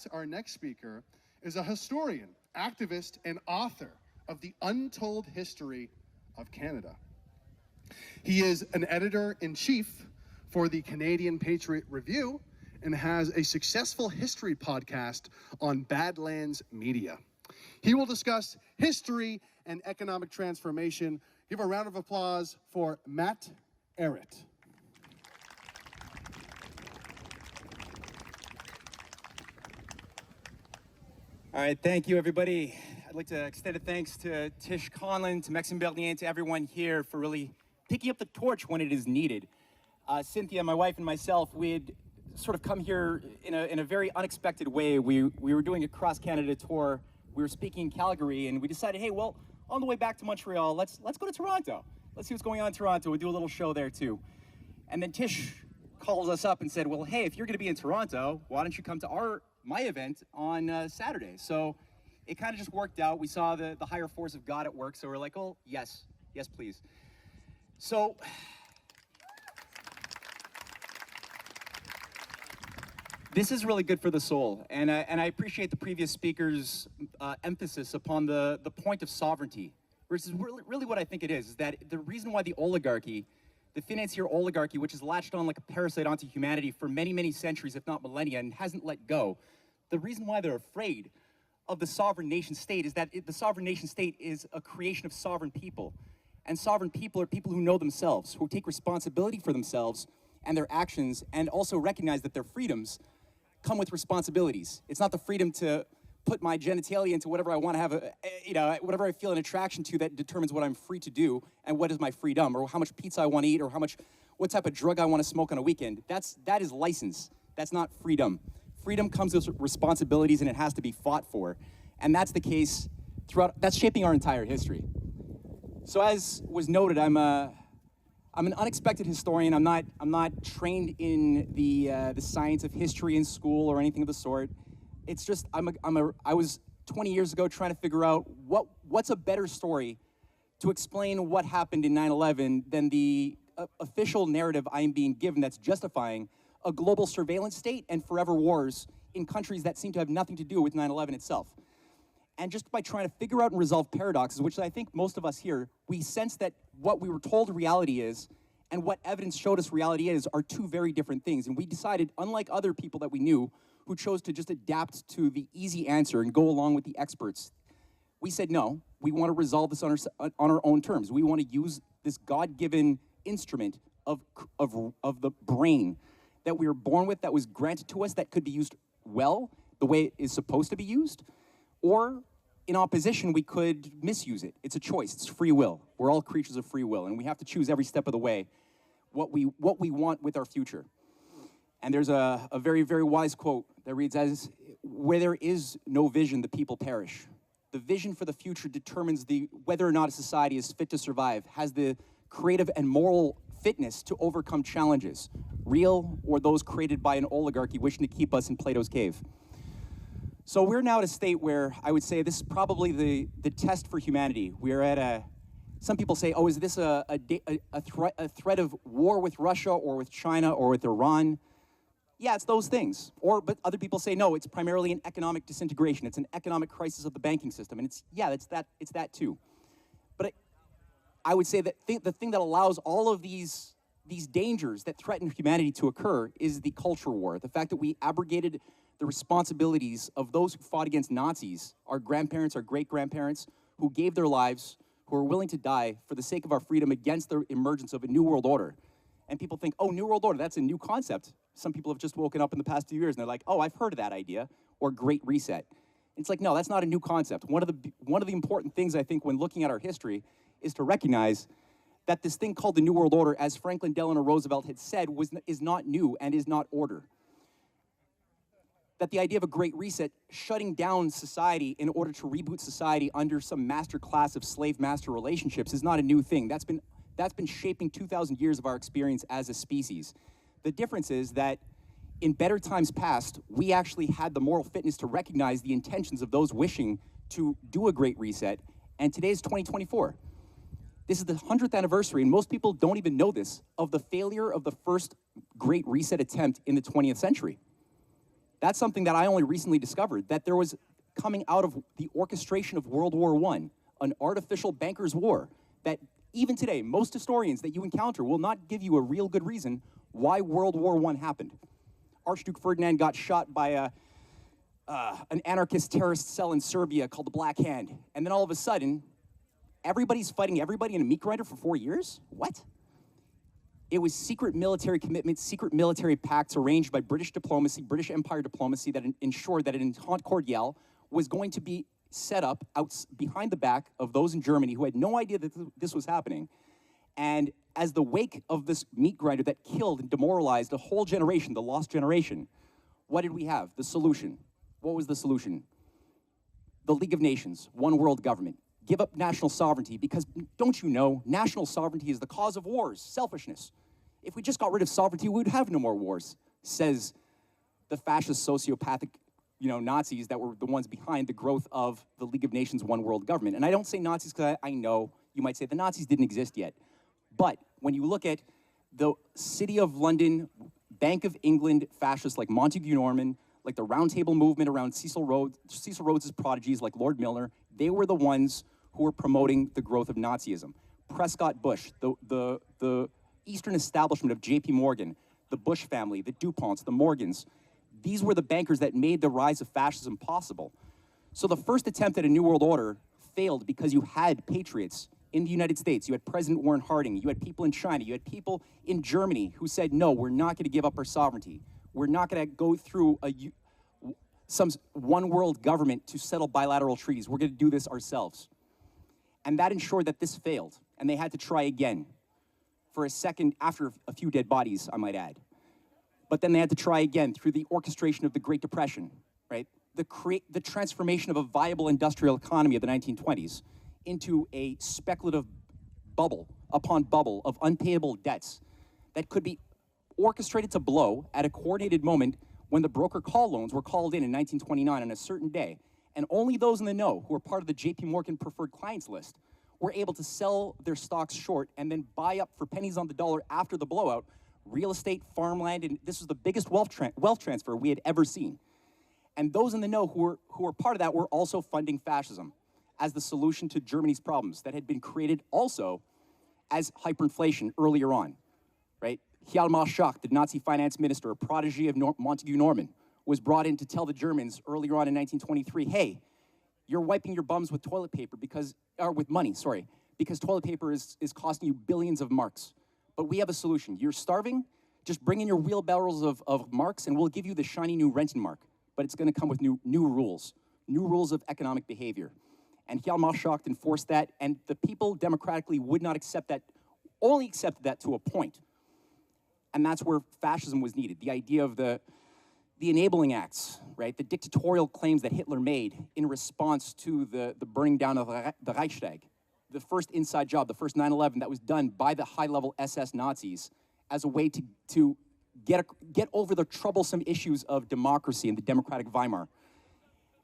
fact, our next speaker is a historian, activist, and author of the Untold History of Canada. He is an editor-in-chief for the Canadian Patriot Review and has a successful history podcast on Badlands Media. He will discuss history and economic transformation. Give a round of applause for Matt Ehret. All right, thank you, everybody. I'd like to extend a thanks to Tish Conlin, to Maxime Bernier, and to everyone here for really picking up the torch when it is needed. Cynthia, my wife, and myself, we'd sort of come here in a very unexpected way. We were doing a cross-Canada tour. We were speaking in Calgary, and we decided, hey, well, on the way back to Montreal, let's go to Toronto. Let's see what's going on in Toronto. We'll do a little show there, too. And then Tish calls us up and said, well, hey, if you're going to be in Toronto, why don't you come to my event on Saturday? So it kind of just worked out. We saw the higher force of God at work, so we're like, oh, yes, please. So this is really good for the soul, and I appreciate the previous speaker's emphasis upon the point of sovereignty, versus really what I think it is that the reason why the oligarchy, the financier oligarchy, which has latched on like a parasite onto humanity for many, many centuries, if not millennia, and hasn't let go, the reason why they're afraid of the sovereign nation state is that the sovereign nation state is a creation of sovereign people. And sovereign people are people who know themselves, who take responsibility for themselves and their actions, and also recognize that their freedoms come with responsibilities. It's not the freedom to put my genitalia into whatever I want to have, whatever I feel an attraction to that determines what I'm free to do and what is my freedom, or how much pizza I want to eat, or what type of drug I want to smoke on a weekend. That is license. That's not freedom. Freedom comes with responsibilities, and it has to be fought for. And that's the case throughout, that's shaping our entire history. So as was noted, I'm an unexpected historian. I'm not trained in the science of history in school or anything of the sort. It's just I was 20 years ago trying to figure out what's a better story to explain what happened in 9/11 than the official narrative I am being given that's justifying a global surveillance state and forever wars in countries that seem to have nothing to do with 9/11 itself. And just by trying to figure out and resolve paradoxes, which I think most of us here, we sense that what we were told reality is and what evidence showed us reality is are two very different things. And we decided, unlike other people that we knew who chose to just adapt to the easy answer and go along with the experts, we said, no, we want to resolve this on our own terms. We want to use this God-given instrument of the brain that we were born with, that was granted to us, that could be used well, the way it is supposed to be used, or in opposition, we could misuse it. It's a choice, it's free will. We're all creatures of free will, and we have to choose every step of the way what we want with our future. And there's a very, very wise quote that reads as, where there is no vision, the people perish. The vision for the future determines whether or not a society is fit to survive, has the creative and moral fitness to overcome challenges, real or those created by an oligarchy wishing to keep us in Plato's cave. So we're now at a state where I would say this is probably the test for humanity. We're at some people say, oh, is this a threat of war with Russia or with China or with Iran? Yeah, it's those things. But other people say, no, it's primarily an economic disintegration. It's an economic crisis of the banking system. And it's that too. But I would say that the thing that allows all of these dangers that threaten humanity to occur is the culture war. The fact that we abrogated the responsibilities of those who fought against Nazis, our grandparents, our great-grandparents, who gave their lives, who are willing to die for the sake of our freedom against the emergence of a new world order. And people think, oh, new world order, that's a new concept. Some people have just woken up in the past 2 years and they're like, oh, I've heard of that idea, or Great Reset. It's like, no, that's not a new concept. One of the important things I think when looking at our history is to recognize that this thing called the New World Order, as Franklin Delano Roosevelt had said, is not new and is not order. That the idea of a Great Reset, shutting down society in order to reboot society under some master class of slave-master relationships is not a new thing. That's been shaping 2,000 years of our experience as a species. The difference is that in better times past, we actually had the moral fitness to recognize the intentions of those wishing to do a Great Reset, and today is 2024. This is the 100th anniversary, and most people don't even know this, of the failure of the first Great Reset attempt in the 20th century. That's something that I only recently discovered, that there was coming out of the orchestration of World War I, an artificial banker's war, that even today, most historians that you encounter will not give you a real good reason why World War I happened. Archduke Ferdinand got shot by an anarchist terrorist cell in Serbia called the Black Hand. And then all of a sudden, everybody's fighting everybody in a meat grinder for 4 years? What? It was secret military commitments, secret military pacts arranged by British diplomacy, British Empire diplomacy that ensured that an entente cordiale was going to be set up out behind the back of those in Germany who had no idea that this was happening. And as the wake of this meat grinder that killed and demoralized a whole generation, the lost generation, what did we have? The solution. What was the solution? The League of Nations, one world government. Give up national sovereignty because, don't you know, national sovereignty is the cause of wars, selfishness. If we just got rid of sovereignty, we would have no more wars, says the fascist sociopathic Nazis that were the ones behind the growth of the League of Nations one world government. And I don't say Nazis because I know you might say the Nazis didn't exist yet. But when you look at the City of London, Bank of England fascists like Montague Norman, like the Round Table movement around Cecil Rhodes's prodigies like Lord Milner, they were the ones who were promoting the growth of Nazism. Prescott Bush, the Eastern establishment of J.P. Morgan, the Bush family, the DuPonts, the Morgans, these were the bankers that made the rise of fascism possible. So the first attempt at a New World Order failed because you had patriots in the United States. You had President Warren Harding. You had people in China. You had people in Germany who said, no, we're not going to give up our sovereignty. We're not going to go through some one world government to settle bilateral treaties. We're going to do this ourselves. And that ensured that this failed. And they had to try again for a second after a few dead bodies, I might add. But then they had to try again through the orchestration of the Great Depression, right? The transformation of a viable industrial economy of the 1920s into a speculative bubble upon bubble of unpayable debts that could be orchestrated to blow at a coordinated moment when the broker call loans were called in 1929 on a certain day. And only those in the know who were part of the J.P. Morgan preferred clients list were able to sell their stocks short and then buy up for pennies on the dollar after the blowout real estate, farmland, and this was the biggest wealth transfer we had ever seen. And those in the know who were part of that were also funding fascism as the solution to Germany's problems that had been created also as hyperinflation earlier on, right? Hjalmar Schacht, the Nazi finance minister, a protege of Montague Norman, was brought in to tell the Germans earlier on in 1923, hey, you're wiping your bums with toilet paper because toilet paper is costing you billions of marks. But we have a solution. You're starving, just bring in your wheelbarrows of marks and we'll give you the shiny new Rentenmark. But it's gonna come with new rules of economic behavior. And Hjalmar Schacht enforced that, and the people democratically would not accept that, only accepted that to a point. And that's where fascism was needed. The idea of the enabling acts, right? The dictatorial claims that Hitler made in response to the burning down of the Reichstag. The first inside job, the first 9/11 that was done by the high-level SS Nazis as a way to get over the troublesome issues of democracy and the democratic Weimar.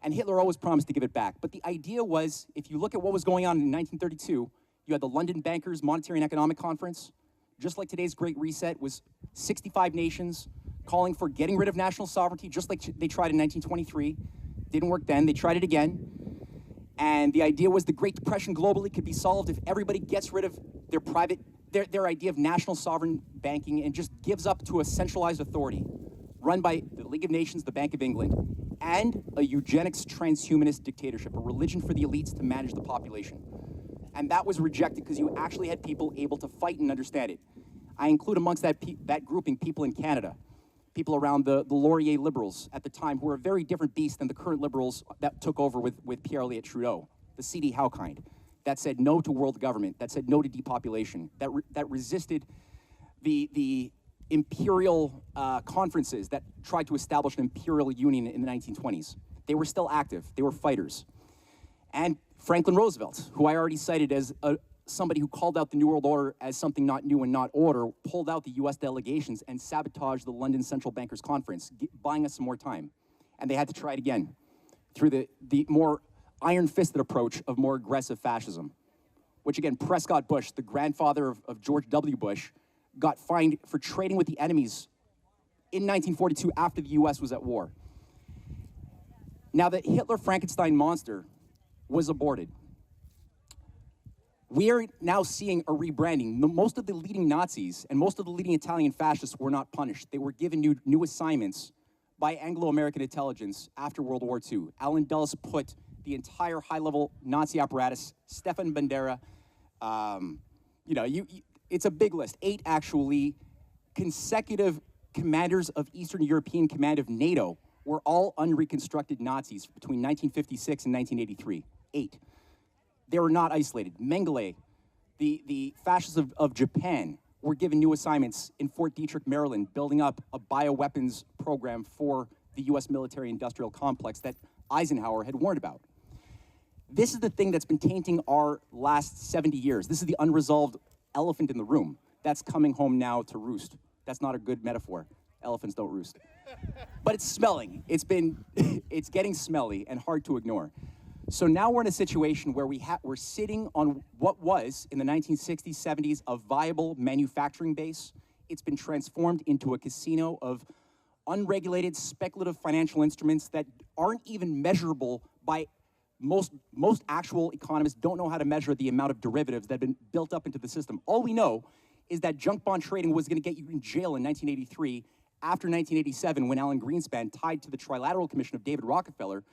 And Hitler always promised to give it back. But the idea was, if you look at what was going on in 1932, you had the London Bankers Monetary and Economic Conference, just like today's Great Reset, was 65 nations calling for getting rid of national sovereignty, just like they tried in 1923. Didn't work then, they tried it again. And the idea was the Great Depression globally could be solved if everybody gets rid of their idea of national sovereign banking and just gives up to a centralized authority run by the League of Nations, the Bank of England, and a eugenics transhumanist dictatorship, a religion for the elites to manage the population. And that was rejected because you actually had people able to fight and understand it. I include amongst that grouping people in Canada, people around the Laurer Liberals at the time who were a very different beast than the current Liberals that took over with Pierre Elliott Trudeau, the C.D. Howe kind, that said no to world government, that said no to depopulation, that resisted the imperial conferences that tried to establish an imperial union in the 1920s. They were still active, they were fighters. And Franklin Roosevelt, who I already cited as somebody who called out the New World Order as something not new and not order, pulled out the US delegations and sabotaged the London Central Bankers Conference, buying us some more time. And they had to try it again through the more iron-fisted approach of more aggressive fascism, which again, Prescott Bush, the grandfather of George W. Bush, got fined for trading with the enemies in 1942 after the US was at war. Now, the Hitler Frankenstein monster was aborted. We are now seeing a rebranding. Most of the leading Nazis and most of the leading Italian fascists were not punished. They were given new assignments by Anglo-American intelligence after World War II. Allen Dulles put the entire high-level Nazi apparatus, Stefan Bandera, it's a big list. 8 actually consecutive commanders of Eastern European Command of NATO were all unreconstructed Nazis between 1956 and 1983. 8. They were not isolated. Mengele, the fascists of Japan, were given new assignments in Fort Detrick, Maryland, building up a bioweapons program for the U.S. military-industrial complex that Eisenhower had warned about. This is the thing that's been tainting our last 70 years. This is the unresolved elephant in the room that's coming home now to roost. That's not a good metaphor. Elephants don't roost. But it's smelling. It's getting smelly and hard to ignore. So now we're in a situation where we're sitting on what was, in the 1960s, 70s, a viable manufacturing base. It's been transformed into a casino of unregulated, speculative financial instruments that aren't even measurable by most actual economists. Don't know how to measure the amount of derivatives that have been built up into the system. All we know is that junk bond trading was going to get you in jail in 1983, after 1987, when Alan Greenspan, tied to the Trilateral Commission of David Rockefeller,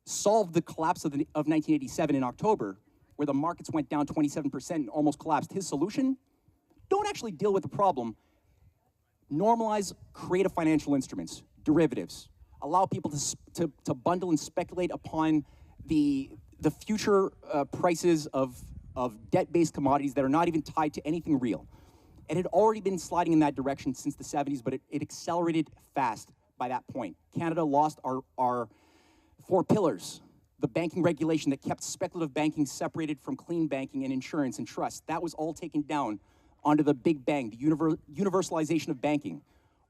solved the collapse of 1987 in October, where the markets went down 27% and almost collapsed. His solution? Don't actually deal with the problem. Normalize creative financial instruments, derivatives. Allow people to bundle and speculate upon the future prices of debt-based commodities that are not even tied to anything real. It had already been sliding in that direction since the 70s, but it accelerated fast by that point. Canada lost our 4 pillars, the banking regulation that kept speculative banking separated from clean banking and insurance and trust. That was all taken down onto the Big Bang, the universalization of banking,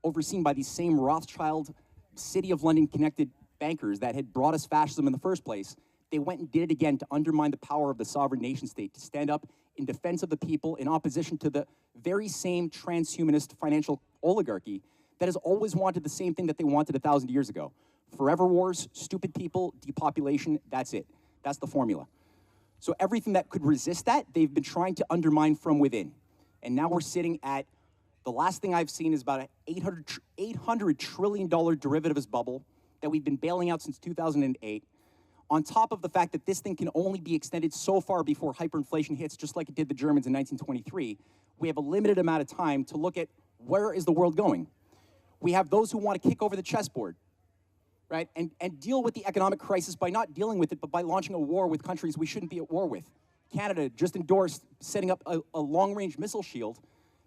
overseen by these same Rothschild, City of London connected bankers that had brought us fascism in the first place. They went and did it again to undermine the power of the sovereign nation state, to stand up in defense of the people in opposition to the very same transhumanist financial oligarchy that has always wanted the same thing that they wanted 1,000 years ago. Forever wars, stupid people, depopulation, that's it. That's the formula. So everything that could resist that, they've been trying to undermine from within. And now we're sitting at, the last thing I've seen is about an $800 trillion derivatives bubble that we've been bailing out since 2008. On top of the fact that this thing can only be extended so far before hyperinflation hits, just like it did the Germans in 1923, we have a limited amount of time to look at where is the world going. We have those who want to kick over the chessboard, right, and deal with the economic crisis by not dealing with it, but by launching a war with countries we shouldn't be at war with. Canada just endorsed setting up a long-range missile shield.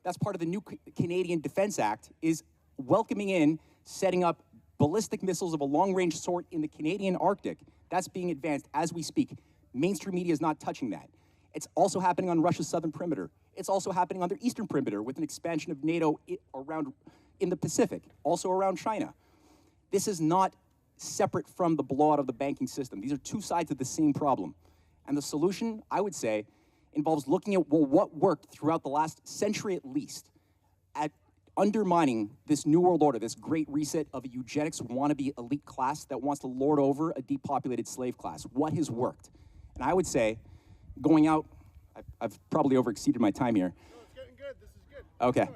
That's part of the new Canadian Defense Act, is welcoming in setting up ballistic missiles of a long-range sort in the Canadian Arctic. That's being advanced as we speak. Mainstream media is not touching that. It's also happening on Russia's southern perimeter. It's also happening on their eastern perimeter with an expansion of NATO around in the Pacific, also around China. This is not separate from the blowout of the banking system. These are two sides of the same problem. And the solution, I would say, involves looking at, well, what worked throughout the last century at least at undermining this new world order, this great reset of a eugenics wannabe elite class that wants to lord over a depopulated slave class. What has worked? And I would say, going out, I've probably overexceeded my time here. No, it's getting good. This is good. Okay.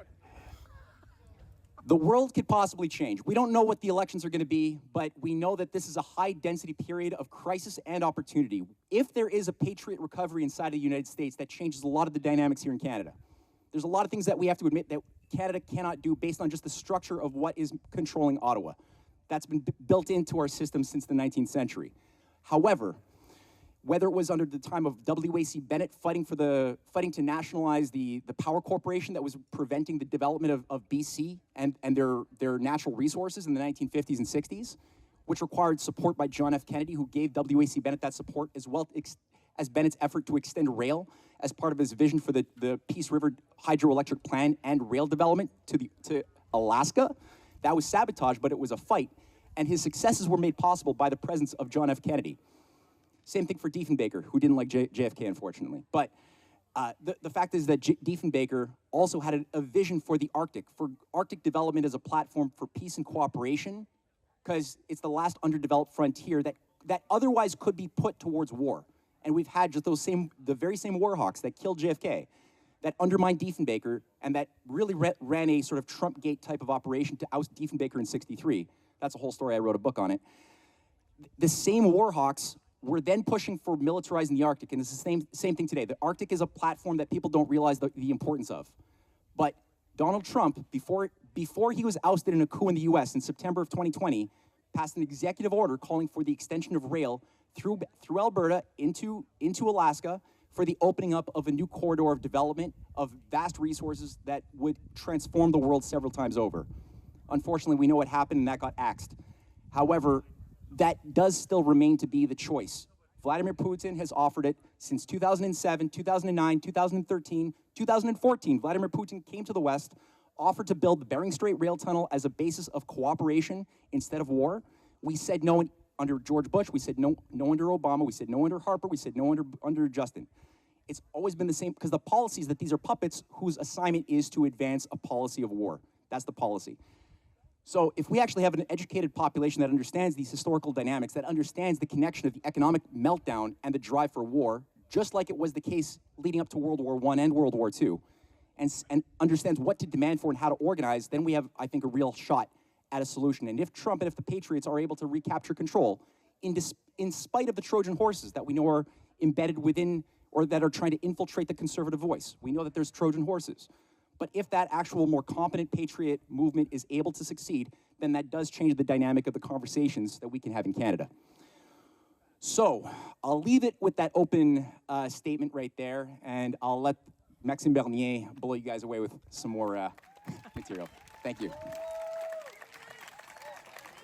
The world could possibly change. We don't know what the elections are going to be, but we know that this is a high-density period of crisis and opportunity. If there is a Patriot Recovery inside of the United States, that changes a lot of the dynamics here in Canada. There's a lot of things that we have to admit that Canada cannot do based on just the structure of what is controlling Ottawa. That's been built into our system since the 19th century. However, whether it was under the time of W.A.C. Bennett fighting to nationalize the power corporation that was preventing the development of BC and their natural resources in the 1950s and 60s, which required support by John F. Kennedy, who gave W.A.C. Bennett that support, as well as Bennett's effort to extend rail as part of his vision for the Peace River hydroelectric plan and rail development to Alaska. That was sabotage, but it was a fight. And his successes were made possible by the presence of John F. Kennedy. Same thing for Diefenbaker, who didn't like JFK, unfortunately. But the fact is that Diefenbaker also had a vision for the Arctic development as a platform for peace and cooperation because it's the last underdeveloped frontier that otherwise could be put towards war. And we've had just the very same war hawks that killed JFK, that undermined Diefenbaker, and that really ran a sort of Trump-gate type of operation to oust Diefenbaker in '63. That's a whole story. I wrote a book on it. The same war hawks were then pushing for militarizing the Arctic, and it's the same thing today. The Arctic is a platform that people don't realize the importance of. But Donald Trump, before he was ousted in a coup in the US in September of 2020, passed an executive order calling for the extension of rail through Alberta into Alaska for the opening up of a new corridor of development of vast resources that would transform the world several times over. Unfortunately, we know what happened and that got axed. However, that does still remain to be the choice. Vladimir Putin has offered it since 2007, 2009, 2013, 2014. Vladimir Putin came to the West, offered to build the Bering Strait Rail Tunnel as a basis of cooperation instead of war. We said no under George Bush, we said no under Obama, we said no under Harper, we said no under Justin. It's always been the same, because the policy is that these are puppets whose assignment is to advance a policy of war. That's the policy. So if we actually have an educated population that understands these historical dynamics, that understands the connection of the economic meltdown and the drive for war, just like it was the case leading up to World War I and World War II, and understands what to demand for and how to organize, then we have, I think, a real shot at a solution. And if Trump and if the Patriots are able to recapture control, in spite of the Trojan horses that we know are embedded within or that are trying to infiltrate the conservative voice, we know that there's Trojan horses. But if that actual more competent Patriot movement is able to succeed, then that does change the dynamic of the conversations that we can have in Canada. So I'll leave it with that open statement right there, and I'll let Maxime Bernier blow you guys away with some more material. Thank you.